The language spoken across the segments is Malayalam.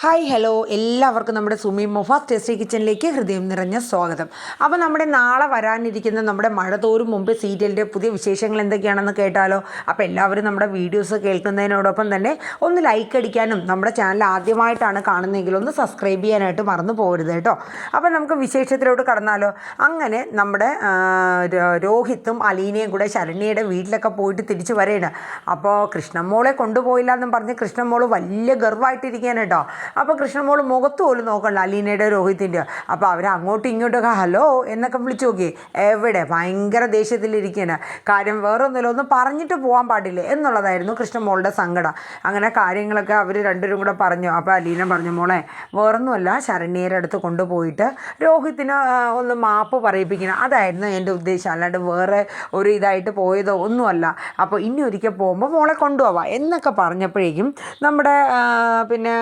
ഹായ് ഹലോ എല്ലാവർക്കും നമ്മുടെ സുമി മൊഫാസ് ടേസ്റ്റി കിച്ചണിലേക്ക് ഹൃദയം നിറഞ്ഞ സ്വാഗതം. അപ്പോൾ നമ്മുടെ നാളെ വരാനിരിക്കുന്ന നമ്മുടെ മഴ തോരും മുമ്പ് സീരിയലിൻ്റെ പുതിയ വിശേഷങ്ങൾ എന്തൊക്കെയാണെന്ന് കേട്ടാലോ. അപ്പോൾ എല്ലാവരും നമ്മുടെ വീഡിയോസ് കേൾക്കുന്നതിനോടൊപ്പം തന്നെ ഒന്ന് ലൈക്ക് അടിക്കാനും നമ്മുടെ ചാനൽ ആദ്യമായിട്ടാണ് കാണുന്നതെങ്കിൽ ഒന്ന് സബ്സ്ക്രൈബ് ചെയ്യാനായിട്ട് മറന്നു പോകരുത് കേട്ടോ. അപ്പോൾ നമുക്ക് വിശേഷത്തിലോട്ട് കടന്നാലോ. അങ്ങനെ നമ്മുടെ രോഹിത്തും അലീനയും കൂടെ ശരണ്യയുടെ വീട്ടിലൊക്കെ പോയിട്ട് തിരിച്ചു വരെയാണ്. അപ്പോൾ കൃഷ്ണമോളെ കൊണ്ടുപോയില്ല എന്നും പറഞ്ഞ് കൃഷ്ണമോൾ വലിയ ഗർവമായിട്ടിരിക്കുകയാണ് കേട്ടോ. അപ്പോൾ കൃഷ്ണമോൾ മുഖത്ത് പോലും നോക്കണ്ട അലീനയുടെ രോഹിത്തിൻ്റെ. അപ്പോൾ അവർ അങ്ങോട്ടും ഇങ്ങോട്ടൊക്കെ ഹലോ എന്നൊക്കെ വിളിച്ചു നോക്കി. എവിടെ ഭയങ്കര ദേഷ്യത്തിലിരിക്കുകയാണ്. കാര്യം വേറൊന്നുമില്ല, ഒന്ന് പറഞ്ഞിട്ട് പോകാൻ പാടില്ല എന്നുള്ളതായിരുന്നു കൃഷ്ണമോളുടെ സങ്കടം. അങ്ങനെ കാര്യങ്ങളൊക്കെ അവർ രണ്ടുപേരും കൂടെ പറഞ്ഞു. അപ്പോൾ അലീന പറഞ്ഞു, മോളെ വേറൊന്നുമല്ല, ശരണ്യയുടെ അടുത്ത് കൊണ്ടുപോയിട്ട് രോഹിത്തിന് ഒന്ന് മാപ്പ് പറയിപ്പിക്കണം, അതായിരുന്നു എൻ്റെ ഉദ്ദേശം, അല്ലാണ്ട് വേറെ ഒരു ഇതായിട്ട് പോയതോ ഒന്നുമല്ല. അപ്പോൾ ഇനി ഒരിക്കൽ പോകുമ്പോൾ മോളെ കൊണ്ടുപോവാം എന്നൊക്കെ പറഞ്ഞപ്പോഴേക്കും നമ്മുടെ പിന്നെ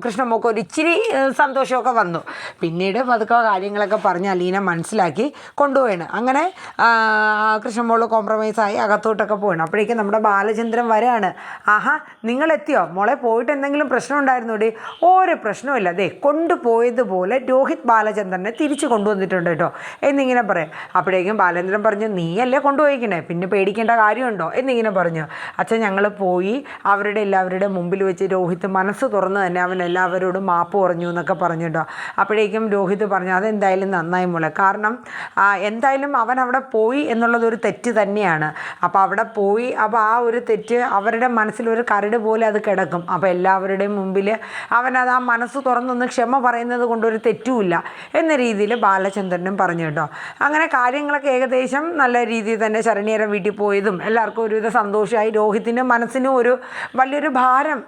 കൃഷ്ണമോൾക്ക് ഒരു ഇച്ചിരി സന്തോഷമൊക്കെ വന്നു. പിന്നീട് പതുക്കെ കാര്യങ്ങളൊക്കെ പറഞ്ഞ് അലീന മനസ്സിലാക്കി കൊണ്ടുപോയാണ്. അങ്ങനെ കൃഷ്ണമോൾ കോംപ്രമൈസായി അകത്തോട്ടൊക്കെ പോവാണ്. അപ്പോഴേക്കും നമ്മുടെ ബാലചന്ദ്രൻ വരെയാണ്. ആഹാ, നിങ്ങളെത്തിയോ മോളെ, പോയിട്ട് എന്തെങ്കിലും പ്രശ്നം ഉണ്ടായിരുന്നോടി? ഒരു പ്രശ്നമില്ല, അതെ കൊണ്ടുപോയതുപോലെ രോഹിത് ബാലചന്ദ്രനെ തിരിച്ചു കൊണ്ടുവന്നിട്ടുണ്ട് കേട്ടോ എന്നിങ്ങനെ പറയാം. അപ്പോഴേക്കും ബാലചന്ദ്രൻ പറഞ്ഞു, നീയല്ലേ കൊണ്ടുപോയിക്കണേ, പിന്നെ പേടിക്കേണ്ട കാര്യമുണ്ടോ എന്നിങ്ങനെ പറഞ്ഞു. അച്ഛൻ ഞങ്ങൾ പോയി അവരുടെ എല്ലാവരുടെ മുമ്പിൽ വെച്ച് രോഹിത് മനസ്സ് തുറന്ന് തന്നെ അവൻ എല്ലാവരോടും മാപ്പ് പറഞ്ഞു എന്നൊക്കെ പറഞ്ഞു കേട്ടോ. അപ്പോഴേക്കും രോഹിത് പറഞ്ഞു, അതെന്തായാലും നന്നായി മോളെ, കാരണം എന്തായാലും അവൻ അവിടെ പോയി എന്നുള്ളതൊരു തെറ്റ് തന്നെയാണ്. അപ്പോൾ അവിടെ പോയി, അപ്പോൾ ആ ഒരു തെറ്റ് അവരുടെ മനസ്സിലൊരു കരട് പോലെ അത് കിടക്കും. അപ്പോൾ എല്ലാവരുടെയും മുമ്പിൽ അവനത് ആ മനസ്സ് തുറന്നൊന്ന് ക്ഷമ പറയുന്നത് കൊണ്ടൊരു തെറ്റുമില്ല എന്ന രീതിയിൽ ബാലചന്ദ്രനും പറഞ്ഞു കേട്ടോ. അങ്ങനെ കാര്യങ്ങളൊക്കെ ഏകദേശം നല്ല രീതിയിൽ തന്നെ ശരണ്യയുടെ വീട്ടിൽ പോയതും എല്ലാവർക്കും ഒരുവിധ സന്തോഷമായി. രോഹിത്തിൻ്റെ മനസ്സിനും ഒരു വലിയൊരു ഭാരം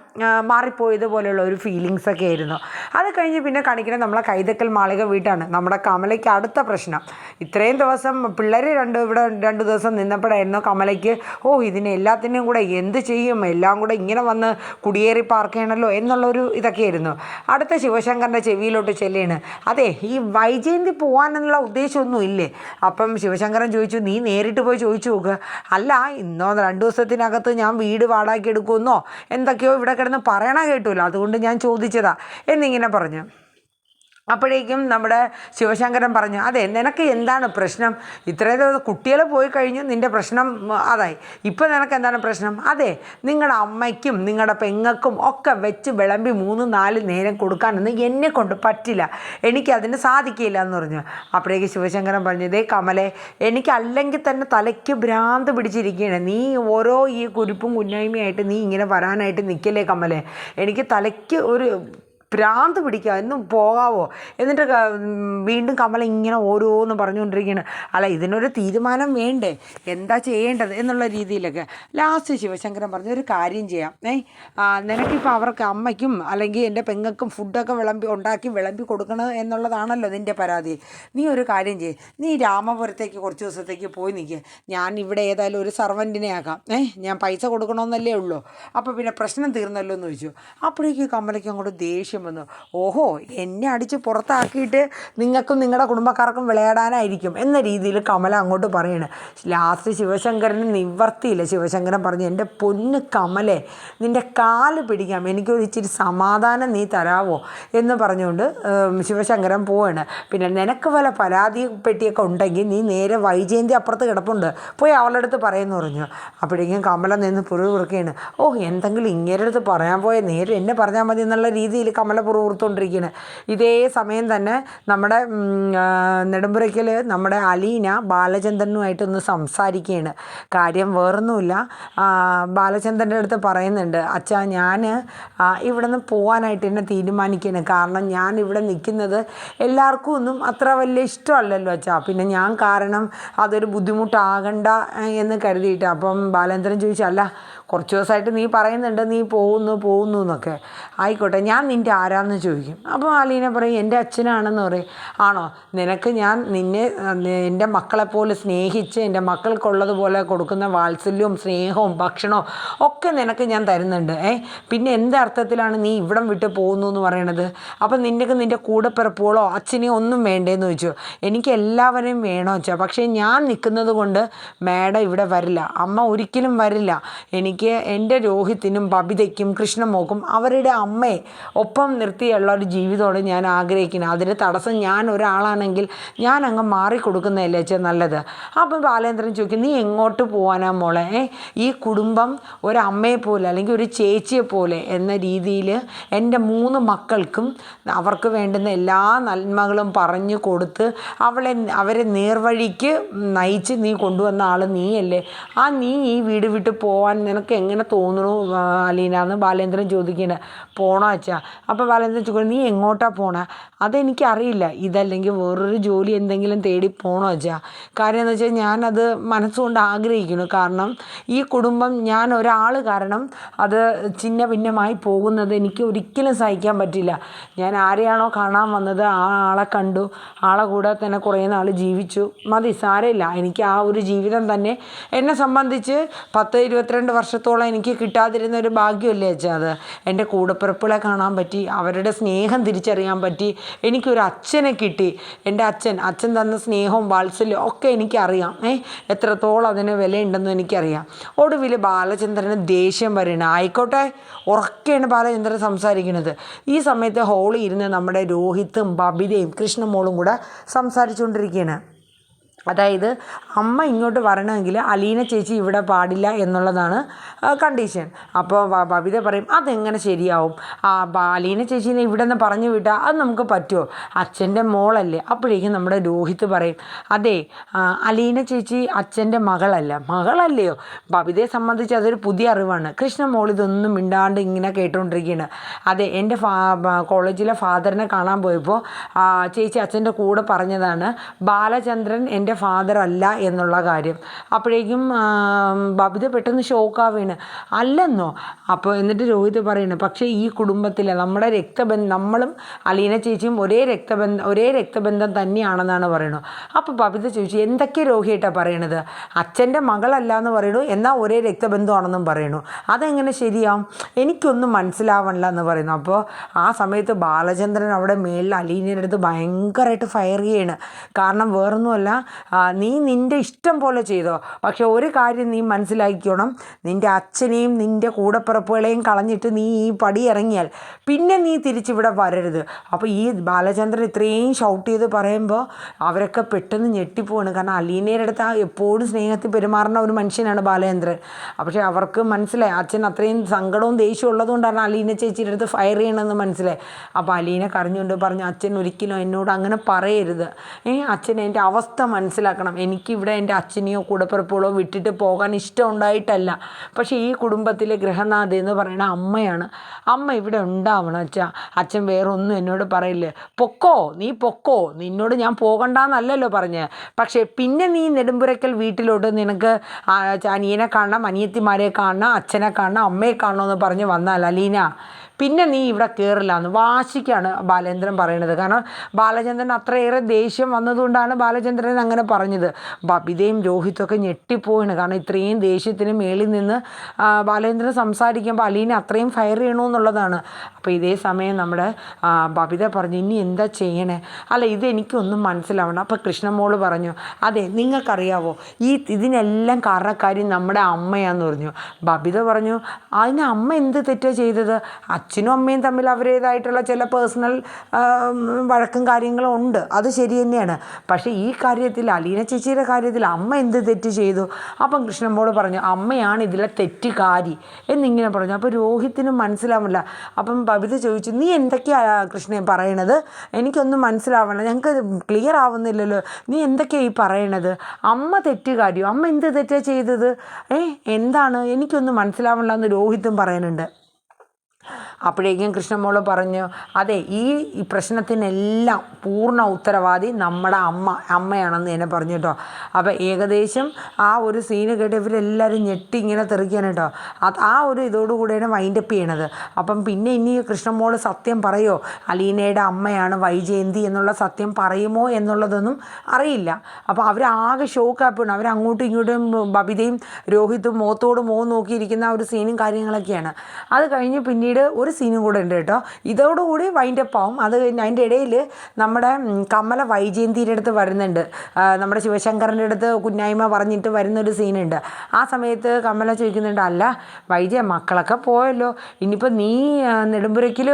മാറിപ്പോയതുപോലെയുള്ള ഒരു ഫീലിങ്സൊക്കെ ആയിരുന്നു. അത് കഴിഞ്ഞ് പിന്നെ കാണിക്കുന്നത് നമ്മളെ കൈതക്കൽ മാളിക വീട്ടാണ്. നമ്മുടെ കമലയ്ക്ക് അടുത്ത പ്രശ്നം. ഇത്രയും ദിവസം പിള്ളേർ ഇവിടെ 2 ദിവസം നിന്നപ്പോഴായിരുന്നു കമലയ്ക്ക് ഇതിനെ എല്ലാത്തിനെയും കൂടെ എന്ത് ചെയ്യും, എല്ലാം കൂടെ ഇങ്ങനെ വന്ന് കുടിയേറി പാർക്കണമല്ലോ എന്നുള്ളൊരു ഇതൊക്കെയായിരുന്നു. അടുത്ത ശിവശങ്കറിൻ്റെ ചെവിയിലോട്ട് ചെല്ലുകയാണ്, അതെ ഈ വൈജയന്തി പോകാനെന്നുള്ള ഉദ്ദേശമൊന്നും ഇല്ലേ? അപ്പം ശിവശങ്കരൻ ചോദിച്ചു, നീ നേരിട്ട് പോയി ചോദിച്ചു നോക്കുക. അല്ല, ഇന്നോ 2 ദിവസത്തിനകത്ത് ഞാൻ വീട് വാടകയ്ക്ക് എടുക്കുമെന്നോ എന്തൊക്കെയോ ഇവിടെ കിടന്ന് പറയണ കേട്ടുമല്ലോ, അതുകൊണ്ട് ഞാൻ ചോദിച്ചതാ എന്നിങ്ങനെ പറഞ്ഞു. അപ്പോഴേക്കും നമ്മുടെ ശിവശങ്കരൻ പറഞ്ഞു, അതെ നിനക്ക് എന്താണ് പ്രശ്നം? ഇത്രയും ദിവസം കുട്ടികൾ പോയി കഴിഞ്ഞു, നിൻ്റെ പ്രശ്നം അതായി. ഇപ്പം നിനക്ക് എന്താണ് പ്രശ്നം? അതെ, നിങ്ങളുടെ അമ്മയ്ക്കും നിങ്ങളുടെ പെങ്ങൾക്കും ഒക്കെ വെച്ച് വിളമ്പി 3-4 നേരം കൊടുക്കാനൊന്നും എന്നെ കൊണ്ട് പറ്റില്ല, എനിക്കതിന് സാധിക്കില്ല എന്ന് പറഞ്ഞു. അപ്പോഴേക്ക് ശിവശങ്കരൻ പറഞ്ഞു, ഇതേ കമലെ, എനിക്കല്ലെങ്കിൽ തന്നെ തലയ്ക്ക് ഭ്രാന്ത് പിടിച്ചിരിക്കുകയാണ്, നീ ഓരോ ഈ കുരിപ്പും കുഞ്ഞായ്മയായിട്ട് നീ ഇങ്ങനെ വരാനായിട്ട് നിൽക്കല്ലേ കമലെ, എനിക്ക് തലയ്ക്ക് ഒരു ഭ്രാന്ത് പിടിക്കുക, എന്നും പോകാവോ? എന്നിട്ട് വീണ്ടും കമല ഇങ്ങനെ ഓരോന്ന് പറഞ്ഞുകൊണ്ടിരിക്കുകയാണ്. അല്ല, ഇതിനൊരു തീരുമാനം വേണ്ടേ, എന്താ ചെയ്യേണ്ടത് എന്നുള്ള രീതിയിലൊക്കെ. ലാസ്റ്റ് ശിവശങ്കരൻ പറഞ്ഞു, ഒരു കാര്യം ചെയ്യാം, നിനക്കിപ്പോൾ അവർക്ക് അമ്മയ്ക്കും അല്ലെങ്കിൽ എൻ്റെ പെങ്ങൾക്കും ഫുഡൊക്കെ ഉണ്ടാക്കി വിളമ്പി കൊടുക്കണം എന്നുള്ളതാണല്ലോ നിൻ്റെ പരാതി. നീ ഒരു കാര്യം ചെയ്യ്, നീ രാമപുരത്തേക്ക് കുറച്ച് ദിവസത്തേക്ക് പോയി നിൽക്കുക, ഞാൻ ഇവിടെ ഏതായാലും ഒരു സർവൻറ്റിനെ ആക്കാം, ഞാൻ പൈസ കൊടുക്കണമെന്നല്ലേ ഉള്ളൂ, അപ്പോൾ പിന്നെ പ്രശ്നം തീർന്നല്ലോ എന്ന് ചോദിച്ചു. അപ്പോഴേക്കും കമലയ്ക്ക് അങ്ങോട്ട് ദേഷ്യം വന്നു. ഓഹോ, എന്നെ അടിച്ച് പുറത്താക്കിയിട്ട് നിങ്ങൾക്കും നിങ്ങളുടെ കുടുംബക്കാർക്കും വിളയാടാനായിരിക്കും എന്ന രീതിയിൽ കമല അങ്ങോട്ട് പറയണ്. ലാസ്റ്റ് ശിവശങ്കരന് നിവർത്തിയില്ല. ശിവശങ്കരൻ പറഞ്ഞു, എൻ്റെ പൊന്ന് കമലേ, നിൻ്റെ കാല് പിടിക്കാം, എനിക്കൊരു ഇച്ചിരി സമാധാനം നീ തരാവോ എന്ന് പറഞ്ഞുകൊണ്ട് ശിവശങ്കരൻ പോവാണ്. പിന്നെ നിനക്ക് വല്ല പരാതി പെട്ടിയൊക്കെ ഉണ്ടെങ്കിൽ നീ നേരെ വൈജയന്തി അപ്പുറത്ത് കിടപ്പുണ്ട്, പോയി അവളുടെ അടുത്ത് പറയുമെന്ന് പറഞ്ഞു. അപ്പോഴേക്കും കമല നിന്ന് പുറകെയാണ്, എന്തെങ്കിലും ഇങ്ങേരുടെ അടുത്ത് പറയാൻ പോയ നേരെ എന്നെ പറഞ്ഞാൽ മതി എന്നുള്ള രീതിയിൽ കമല പുറത്തുകൊണ്ടിരിക്കുകയാണ്. ഇതേ സമയം തന്നെ നമ്മുടെ നെടുമ്പുരയ്ക്കൽ നമ്മുടെ അലീന ബാലചന്ദ്രനുമായിട്ടൊന്ന് സംസാരിക്കുകയാണ്. കാര്യം വേറൊന്നുമില്ല, ബാലചന്ദ്രൻ്റെ അടുത്ത് പറയുന്നുണ്ട്, അച്ഛാ ഞാൻ ഇവിടെ നിന്ന് പോകാനായിട്ട് എന്നെ തീരുമാനിക്കുകയാണ്, കാരണം ഞാൻ ഇവിടെ നിൽക്കുന്നത് എല്ലാവർക്കും ഒന്നും അത്ര വലിയ ഇഷ്ടമല്ലല്ലോ അച്ഛാ, പിന്നെ ഞാൻ കാരണം അതൊരു ബുദ്ധിമുട്ടാകണ്ട എന്ന് കരുതിയിട്ട്. അപ്പം ബാലേന്ദ്രൻ ചോദിച്ചു, അല്ല കുറച്ച് ദിവസമായിട്ട് നീ പറയുന്നുണ്ട് നീ പോകുന്നു എന്നൊക്കെ, ആയിക്കോട്ടെ, ഞാൻ നിൻ്റെ ആരാന്ന് ചോദിക്കും. അപ്പോൾ അലീന പറയും എൻ്റെ അച്ഛനാണെന്ന് പറയും. ആണോ, നിനക്ക് ഞാൻ എൻ്റെ മക്കളെപ്പോലെ സ്നേഹിച്ച് എൻ്റെ മക്കൾക്കുള്ളതുപോലെ കൊടുക്കുന്ന വാത്സല്യവും സ്നേഹവും ഭക്ഷണവും ഒക്കെ നിനക്ക് ഞാൻ തരുന്നുണ്ട്. പിന്നെ എന്ത് അർത്ഥത്തിലാണ് നീ ഇവിടം വിട്ട് പോകുന്നു എന്ന് പറയണത്? അപ്പം നിൻ്റെ കൂടെപ്പിറപ്പുകളോ അച്ഛനെയോ ഒന്നും വേണ്ടേന്ന് ചോദിച്ചു. എനിക്ക് എല്ലാവരെയും വേണോ വെച്ചാൽ, പക്ഷേ ഞാൻ നിൽക്കുന്നത് കൊണ്ട് മേഡം ഇവിടെ വരില്ല, അമ്മ ഒരിക്കലും വരില്ല. എനിക്ക് എൻ്റെ രോഹിത്തിനും ബബിതയ്ക്കും കൃഷ്ണമോക്കും അവരുടെ അമ്മയെ ഒപ്പം നിർത്തിയുള്ള ഒരു ജീവിതമാണ് ഞാൻ ആഗ്രഹിക്കുന്നത്. അതിന് തടസ്സം ഞാൻ ഒരാളാണെങ്കിൽ ഞാൻ അങ്ങ് മാറിക്കൊടുക്കുന്നതല്ലേ വെച്ചാൽ നല്ലത്. അപ്പം ബാലേന്ദ്രൻ ചോദിക്കും, നീ എങ്ങോട്ട് പോകാനാ മോളെ? ഈ കുടുംബം ഒരമ്മയെ പോലെ അല്ലെങ്കിൽ ഒരു ചേച്ചിയെ പോലെ എന്ന രീതിയിൽ എൻ്റെ 3 മക്കൾക്കും അവർക്ക് വേണ്ടുന്ന എല്ലാ നന്മകളും പറഞ്ഞു കൊടുത്ത് അവരെ നേർവഴിക്ക് നയിച്ച് നീ കൊണ്ടുവന്ന ആൾ നീയല്ലേ. നീ ഈ വീട് വിട്ട് പോകാൻ നിനക്ക് എങ്ങനെ തോന്നുന്നു അലീന എന്ന് ബാലേന്ദ്രൻ ചോദിക്കണേ. പോണോ അച്ഛാ? അപ്പോൾ ബാലേന്ദ്രൻ ചോദിക്കണം, നീ എങ്ങോട്ടാണ് പോണേ? അതെനിക്കറിയില്ല, ഇതല്ലെങ്കിൽ വേറൊരു ജോലി എന്തെങ്കിലും തേടി പോണോ അച്ഛാ? കാര്യം എന്ന് വെച്ചാൽ ഞാനത് മനസ്സുകൊണ്ട് ആഗ്രഹിക്കുന്നു. കാരണം ഈ കുടുംബം ഞാൻ ഒരാൾ കാരണം അത് ചിന്ന ഭിന്നമായി പോകുന്നത് എനിക്ക് ഒരിക്കലും സഹിക്കാൻ പറ്റില്ല. ഞാൻ ആരെയാണോ കാണാൻ വന്നത് ആ ആളെ കണ്ടു, ആളെ കൂടെ തന്നെ കുറേ നാൾ ജീവിച്ചു, മതി, സാരമില്ല. എനിക്ക് ആ ഒരു ജീവിതം തന്നെ എന്നെ സംബന്ധിച്ച് 10-22 വർഷത്തോളം എനിക്ക് കിട്ടാതിരുന്ന ഒരു ഭാഗ്യമല്ലേ വെച്ചാൽ അത്. എൻ്റെ കൂടപ്പിറപ്പുകളെ കാണാൻ പറ്റി, അവരുടെ സ്നേഹം തിരിച്ചറിയാൻ പറ്റി, എനിക്കൊരു അച്ഛനെ കിട്ടി. എൻ്റെ അച്ഛൻ തന്ന സ്നേഹവും വാത്സല്യവും ഒക്കെ എനിക്കറിയാം. എത്രത്തോളം അതിന് വിലയുണ്ടെന്ന് എനിക്കറിയാം. ഒടുവിൽ ബാലചന്ദ്രന് ദേഷ്യം വരണം. ആയിക്കോട്ടെ, ഉറക്കെയാണ് ബാലചന്ദ്രൻ സംസാരിക്കുന്നത്. ഈ സമയത്ത് ഹോളിൽ ഇരുന്ന് നമ്മുടെ രോഹിത്തും ബബിതയും കൃഷ്ണമോളും കൂടെ സംസാരിച്ചുകൊണ്ടിരിക്കുകയാണ്. അതായത് അമ്മ ഇങ്ങോട്ട് വരണമെങ്കിൽ അലീന ചേച്ചി ഇവിടെ പാടില്ല എന്നുള്ളതാണ് കണ്ടീഷൻ. അപ്പോൾ ബബിത പറയും, അതെങ്ങനെ ശരിയാവും? അലീന ചേച്ചീനെ ഇവിടെ നിന്ന് പറഞ്ഞു വിട്ടാൽ അത് നമുക്ക് പറ്റുമോ? അച്ഛൻ്റെ മോളല്ലേ. അപ്പോഴേക്കും നമ്മുടെ രോഹിത്ത് പറയും, അതെ, അലീന ചേച്ചി അച്ഛൻ്റെ മകളല്ലയോ? ബബിതയെ സംബന്ധിച്ച് അതൊരു പുതിയ അറിവാണ്. കൃഷ്ണമോൾ ഇതൊന്നും മിണ്ടാണ്ട് ഇങ്ങനെ കേട്ടുകൊണ്ടിരിക്കുകയാണ്. അതെ, എൻ്റെ കോളേജിലെ ഫാദറിനെ കാണാൻ പോയപ്പോൾ ചേച്ചി അച്ഛൻ്റെ കൂടെ പറഞ്ഞതാണ് ബാലചന്ദ്രൻ എൻ്റെ ഫാദർ അല്ല എന്നുള്ള കാര്യം. അപ്പോഴേക്കും ബബിത പെട്ടെന്ന് ഷോക്കാവുകയാണ്. അല്ലെന്നോ? അപ്പോൾ എന്നിട്ട് രോഹിത് പറയുന്നത്, പക്ഷേ ഈ കുടുംബത്തിലെ നമ്മുടെ നമ്മളും അലീന ചേച്ചിയും ഒരേ രക്തബന്ധം തന്നെയാണെന്നാണ് പറയുന്നത്. അപ്പോൾ ബബിത ചോദിച്ചു, എന്തൊക്കെ രോഹിയായിട്ടാണ് പറയണത്? അച്ഛൻ്റെ മകളല്ല എന്ന് പറയുന്നു, എന്നാൽ ഒരേ രക്തബന്ധമാണെന്നും പറയുന്നു. അതെങ്ങനെ ശരിയാവും? എനിക്കൊന്നും മനസ്സിലാവണില്ല എന്ന് പറയുന്നു. അപ്പോൾ ആ സമയത്ത് ബാലചന്ദ്രൻ അവിടെ മേളിൽ അലീനയുടെ അടുത്ത് ഭയങ്കരമായിട്ട് ഫയർ ചെയ്യാണ്. കാരണം വേറൊന്നുമല്ല, നീ നിൻ്റെ ഇഷ്ടം പോലെ ചെയ്തോ, പക്ഷെ ഒരു കാര്യം നീ മനസ്സിലാക്കിക്കണം, നിൻ്റെ അച്ഛനെയും നിൻ്റെ കൂടപ്പിറപ്പുകളെയും കളഞ്ഞിട്ട് നീ ഈ പടി ഇറങ്ങിയാൽ പിന്നെ നീ തിരിച്ചിവിടെ വരരുത്. അപ്പോൾ ഈ ബാലചന്ദ്രൻ ഇത്രയും ഷൗട്ട് ചെയ്ത് പറയുമ്പോൾ അവരൊക്കെ പെട്ടെന്ന് ഞെട്ടിപ്പോവാണ്. കാരണം അലീനയുടെ അടുത്ത് എപ്പോഴും സ്നേഹത്തിൽ പെരുമാറുന്ന ഒരു മനുഷ്യനാണ് ബാലചന്ദ്രൻ. പക്ഷേ അവർക്ക് മനസ്സിലായി അച്ഛൻ അത്രയും സങ്കടവും ദേഷ്യവും ഉള്ളതുകൊണ്ടാണ് അലീന ചേച്ചിയുടെ അടുത്ത് ഫയർ ചെയ്യണമെന്ന് മനസ്സിലായി. അപ്പോൾ അലീന കരഞ്ഞുകൊണ്ട് പറഞ്ഞു, അച്ഛൻ ഒരിക്കലും എന്നോട് അങ്ങനെ പറയരുത്. അച്ഛൻ എൻ്റെ അവസ്ഥ മനസ്സിലാക്കണം. എനിക്കിവിടെ എൻ്റെ അച്ഛനെയോ കൂടപ്പിറപ്പുകളോ വിട്ടിട്ട് പോകാൻ ഇഷ്ടം ഉണ്ടായിട്ടല്ല. പക്ഷേ ഈ കുടുംബത്തിലെ ഗൃഹനാഥ എന്ന് പറയുന്ന അമ്മയാണ്. അമ്മ ഇവിടെ ഉണ്ടാവണം അച്ഛാ. അച്ഛൻ വേറൊന്നും എന്നോട് പറയില്ലേ. നീ പൊക്കോ, നിന്നോട് ഞാൻ പോകണ്ടെന്നല്ലല്ലോ പറഞ്ഞ്. പക്ഷേ പിന്നെ നീ നെടുമ്പുരക്കൽ വീട്ടിലോട്ട് നിനക്ക് അനിയനെ കാണണം, അനിയത്തിമാരെ കാണണം, അച്ഛനെ കാണണം, അമ്മയെ കാണണമെന്ന് പറഞ്ഞ് വന്നാൽ അലീന, പിന്നെ നീ ഇവിടെ കയറില്ല എന്ന് വാശിക്കാണ് ബാലേന്ദ്രൻ പറയണത്. കാരണം ബാലചന്ദ്രൻ അത്രയേറെ ദേഷ്യം വന്നതുകൊണ്ടാണ് ബാലചന്ദ്രൻ അങ്ങനെ പറഞ്ഞത്. ബബിതയും രോഹിത്തൊക്കെ ഞെട്ടിപ്പോയാണ്. കാരണം ഇത്രയും ദേഷ്യത്തിന് മേളിൽ നിന്ന് ബാലേന്ദ്രൻ സംസാരിക്കുമ്പോൾ അലീന അത്രയും ഫയർ ചെയ്യണമെന്നുള്ളതാണ്. അപ്പോൾ ഇതേ സമയം നമ്മുടെ ബബിത പറഞ്ഞു, ഇനി എന്താ ചെയ്യണേ? അല്ല, ഇതെനിക്കൊന്നും മനസ്സിലാവണം. അപ്പോൾ കൃഷ്ണമോള് പറഞ്ഞു, അതെ, നിങ്ങൾക്കറിയാവോ ഇതിനെല്ലാം കാരണക്കാരി നമ്മുടെ അമ്മയാന്ന് പറഞ്ഞു. ബബിത പറഞ്ഞു, അതിന് അമ്മ എന്ത് തെറ്റാ ചെയ്തത്? അച്ഛനും അമ്മയും തമ്മിൽ അവരുടേതായിട്ടുള്ള ചില പേഴ്സണൽ വഴക്കും കാര്യങ്ങളും ഉണ്ട്, അത് ശരി തന്നെയാണ്. പക്ഷേ ഈ കാര്യത്തിൽ അലീന ചേച്ചിയുടെ കാര്യത്തിൽ അമ്മ എന്ത് തെറ്റ് ചെയ്തു? അപ്പം കൃഷ്ണമോള് പറഞ്ഞു, അമ്മയാണ് ഇതിലെ തെറ്റുകാരി എന്നിങ്ങനെ പറഞ്ഞു. അപ്പോൾ രോഹിത്തിനും മനസ്സിലാവില്ല. അപ്പം ബബിത ചോദിച്ചു, നീ എന്തൊക്കെയാണ് കൃഷ്ണൻ പറയണത്? എനിക്കൊന്നും മനസ്സിലാവണം, ഞങ്ങൾക്ക് ക്ലിയർ ആവുന്നില്ലല്ലോ, നീ എന്തൊക്കെയാണ് ഈ പറയണത്? അമ്മ തെറ്റുകാരിയോ? അമ്മ എന്ത് തെറ്റാണ് ചെയ്തത്? എന്താണ്? എനിക്കൊന്നും മനസ്സിലാവണില്ല എന്ന് രോഹിത്തും പറയുന്നുണ്ട്. അപ്പോഴേക്കും കൃഷ്ണമോള് പറഞ്ഞു, അതെ ഈ പ്രശ്നത്തിനെല്ലാം പൂർണ്ണ ഉത്തരവാദി നമ്മുടെ അമ്മയാണെന്ന് എന്നെ പറഞ്ഞു കേട്ടോ. അപ്പോൾ ഏകദേശം ആ ഒരു സീന് കേട്ട് ഇവരെല്ലാവരും ഞെട്ടി ഇങ്ങനെ തെറിക്കാൻ കേട്ടോ. ആ ഒരു ഇതോടുകൂടിയാണ് വൈൻഡപ്പ് ചെയ്യണത്. അപ്പം പിന്നെ ഇനി കൃഷ്ണമോള് സത്യം പറയോ, അലീനയുടെ അമ്മയാണ് വൈജയന്തി എന്നുള്ള സത്യം പറയുമോ എന്നുള്ളതൊന്നും അറിയില്ല. അപ്പോൾ അവരാകെ ഷോക്കാണ്. അവരങ്ങോട്ടും ഇങ്ങോട്ടും ബബിതയും രോഹിത്തും മുഖത്തോട് മുഖം നോക്കിയിരിക്കുന്ന ആ ഒരു സീനും കാര്യങ്ങളൊക്കെയാണ്. അത് കഴിഞ്ഞ് പിന്നീട് ഒരു സീനും കൂടെ ഉണ്ട് കേട്ടോ. ഇതോടുകൂടി വൈൻഡപ്പ് ആവും. അത് കഴിഞ്ഞ് അതിൻ്റെ ഇടയിൽ നമ്മുടെ കമല വൈജയന്തിയുടെ അടുത്ത് വരുന്നുണ്ട്. നമ്മുടെ ശിവശങ്കറിൻ്റെ അടുത്ത് കുഞ്ഞായ്മ പറഞ്ഞിട്ട് വരുന്നൊരു സീനുണ്ട്. ആ സമയത്ത് കമല ചോദിക്കുന്നുണ്ട്, അല്ല വൈജയ മക്കളൊക്കെ പോയല്ലോ, ഇനിയിപ്പോൾ നീ നെടുമ്പുരയ്ക്കിൽ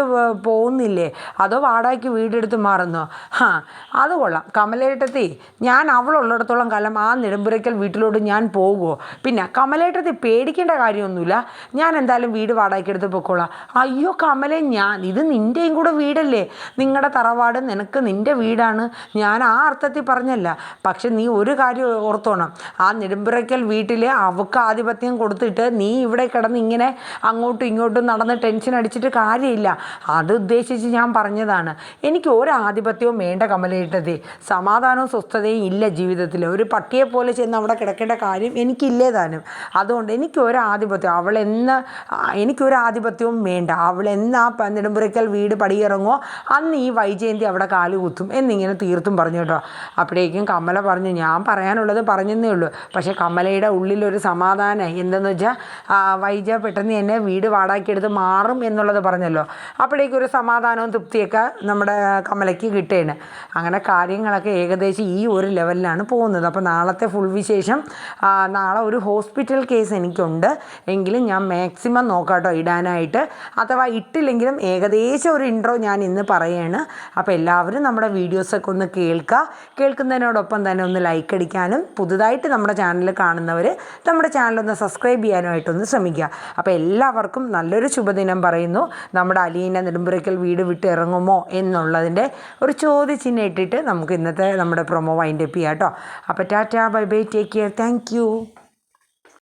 പോകുന്നില്ലേ, അതോ വാടകയ്ക്ക് വീടെടുത്ത് മാറുന്നോ? അത് കൊള്ളാം കമലേട്ടത്തി, ഞാൻ അവളുള്ളിടത്തോളം കാലം ആ നെടുമ്പുരയ്ക്കൽ വീട്ടിലോട്ട് ഞാൻ പോകുമോ? പിന്നെ കമലേട്ടത്തി പേടിക്കേണ്ട കാര്യമൊന്നുമില്ല, ഞാൻ എന്തായാലും വീട് വാടകയ്ക്ക് എടുത്ത് പൊക്കോളാം. അയ്യോ കമലെ, ഇത് നിൻ്റെയും കൂടെ വീടല്ലേ, നിങ്ങളുടെ തറവാട് നിനക്ക് നിൻ്റെ വീടാണ്, ഞാൻ ആ അർത്ഥത്തിൽ പറഞ്ഞല്ല. പക്ഷെ നീ ഒരു കാര്യം ഓർത്തോണം, ആ നെടുമ്പുരയ്ക്കൽ വീട്ടിൽ അവൾക്ക് ആധിപത്യം കൊടുത്തിട്ട് നീ ഇവിടെ കിടന്ന് ഇങ്ങനെ അങ്ങോട്ടും ഇങ്ങോട്ടും നടന്ന് ടെൻഷൻ അടിച്ചിട്ട് കാര്യമില്ല. അത് ഉദ്ദേശിച്ച് ഞാൻ പറഞ്ഞതാണ്. എനിക്ക് ഒരു ആധിപത്യവും വേണ്ട കമലേട്ടതി, സമാധാനവും സ്വസ്ഥതയും ഇല്ല ജീവിതത്തിൽ. ഒരു പട്ടിയെ പോലെ ചെന്ന് അവിടെ കിടക്കേണ്ട കാര്യം എനിക്കില്ലേതാനും. അതുകൊണ്ട് എനിക്കൊരാധിപത്യം എനിക്കൊരാധിപത്യവും വേണ്ട. അവളെന്ന് ആ നെടുമ്പുരയ്ക്കൽ വീട് പടിയിറങ്ങുമോ അന്ന് ഈ വൈജയന്തി അവിടെ കാലുകുത്തും എന്നിങ്ങനെ തീർത്തും പറഞ്ഞു കേട്ടോ. അപ്പോഴേക്കും കമല പറഞ്ഞു, ഞാൻ പറയാനുള്ളത് പറഞ്ഞെന്നേ ഉള്ളൂ. പക്ഷേ കമലയുടെ ഉള്ളിലൊരു സമാധാനം എന്തെന്ന് വെച്ചാൽ വൈജ പെട്ടെന്ന് തന്നെ വീട് വാടകയ്ക്കെടുത്ത് മാറും എന്നുള്ളത് പറഞ്ഞല്ലോ. അപ്പോഴേക്കും ഒരു സമാധാനവും തൃപ്തിയൊക്കെ നമ്മുടെ കമലയ്ക്ക് കിട്ടുകയാണ്. അങ്ങനെ കാര്യങ്ങളൊക്കെ ഏകദേശം ഈ ഒരു ലെവലിലാണ് പോകുന്നത്. അപ്പോൾ നാളത്തെ ഫുൾ വിശേഷം, നാളെ ഒരു ഹോസ്പിറ്റൽ കേസ് എനിക്കുണ്ട്, എങ്കിലും ഞാൻ മാക്സിമം നോക്കാം കേട്ടോ ഇടാനായിട്ട്. അഥവാ ഇട്ടില്ലെങ്കിലും ഏകദേശം ഒരു ഇൻട്രോ ഞാൻ ഇന്ന് പറയുകയാണ്. അപ്പോൾ എല്ലാവരും നമ്മുടെ വീഡിയോസൊക്കെ ഒന്ന് കേൾക്കുന്നതിനോടൊപ്പം തന്നെ ഒന്ന് ലൈക്ക് അടിക്കാനും പുതുതായിട്ട് നമ്മുടെ ചാനൽ കാണുന്നവർ നമ്മുടെ ചാനലൊന്ന് സബ്സ്ക്രൈബ് ചെയ്യാനായിട്ടൊന്ന് ശ്രമിക്കുക. അപ്പോൾ എല്ലാവർക്കും നല്ലൊരു ശുഭദിനം പറയുന്നു. നമ്മുടെ അലീന നെടുമ്പുരയ്ക്കൽ വീട് വിട്ട് ഇറങ്ങുമോ എന്നുള്ളതിൻ്റെ ഒരു ചോദ്യചിഹ്നം ഇട്ടിട്ട് നമുക്ക് ഇന്നത്തെ നമ്മുടെ പ്രൊമോ വൈൻഡപ്പ് ചെയ്യാം കേട്ടോ. അപ്പോൾ Tata, bye bye, take care, thank you.